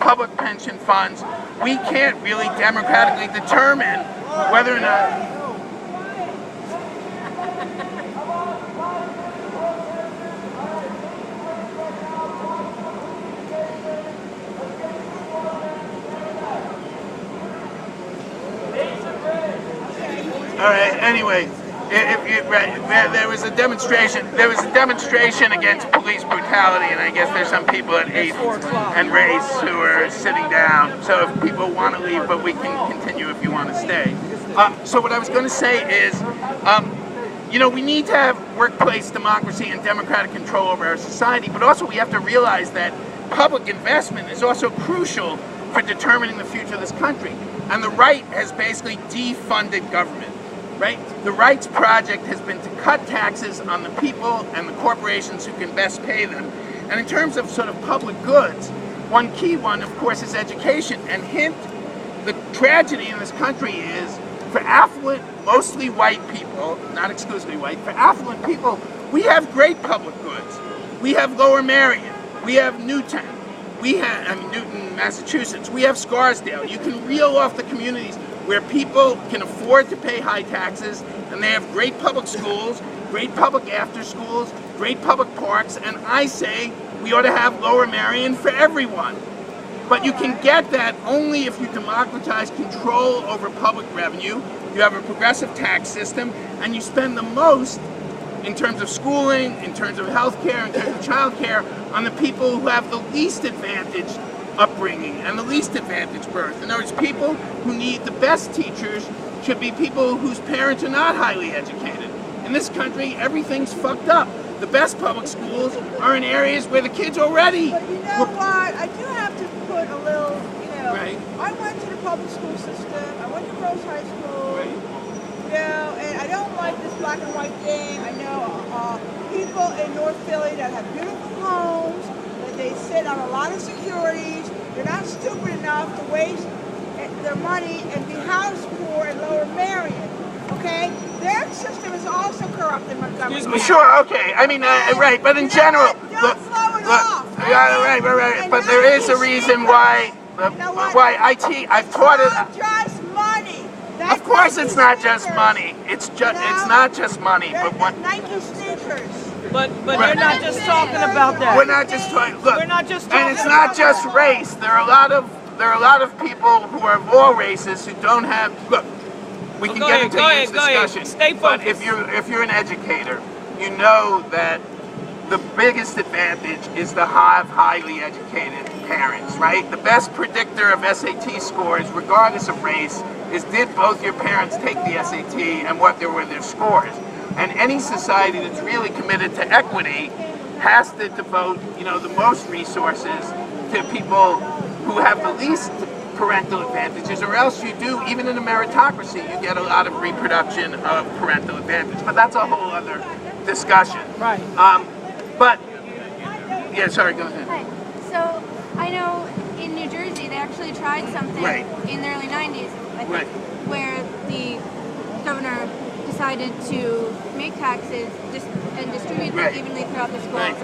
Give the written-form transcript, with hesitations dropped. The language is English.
public pension funds, we can't really democratically determine whether or not. All right. Anyway, there was a demonstration. There was a demonstration against police brutality, and I guess there's some people at 8 and Race who are sitting down. So if people want to leave, but we can continue if you want to stay. So what I was going to say is, we need to have workplace democracy and democratic control over our society, but also we have to realize that public investment is also crucial for determining the future of this country. And the right has basically defunded government. Right? The right's project has been to cut taxes on the people and the corporations who can best pay them. And in terms of sort of public goods, one key one, of course, is education. And the tragedy in this country is, for affluent, mostly white people, not exclusively white, for affluent people, we have great public goods. We have Lower Merion. We have Newton. We have Newton, Massachusetts. We have Scarsdale. You can reel off the communities where people can afford to pay high taxes, and they have great public schools, great public after schools, great public parks, and I say we ought to have Lower Merion for everyone. But you can get that only if you democratize control over public revenue, you have a progressive tax system, and you spend the most in terms of schooling, in terms of health care, in terms of child care, on the people who have the least advantaged upbringing and the least advantaged birth. In other words, people who need the best teachers should be people whose parents are not highly educated. In this country, everything's fucked up. The best public schools are in areas where the kids already... But you know what? I do have to put a little, Right. I went to the public school system. I went to Rose High School. Right. And I don't like this black and white thing. I know people in North Philly that have beautiful homes, that they sit on a lot of securities. They're not stupid enough to waste their money and be house poor in Lower Merion. Okay? Their system is also corrupt in Montgomery. Sure, okay. I mean, right, but in general... Don't slow it off. Yeah, right. But there is a reason why... I've taught it... It's not just money. Of course it's not just money. It's not just money. But what... Nike sneakers. But you're not just talking about that. We're not just talking... Look, we're not just talking and it's not just race. There are a lot of people who are of all races who don't have... Look, we can get into this discussion. Stay focused. But if you're an educator, you know that the biggest advantage is to have highly educated parents, right? The best predictor of SAT scores, regardless of race, is did both your parents take the SAT and what were their scores. And any society that's really committed to equity has to devote, the most resources to people who have the least parental advantages, or else you do, even in a meritocracy, you get a lot of reproduction of parental advantage. But that's a whole other discussion. Right. But, yeah, sorry, go ahead. Hi. So, I know in New Jersey they actually tried something in the early 90s, I think, where the governor decided to make taxes and distribute them evenly throughout the schools.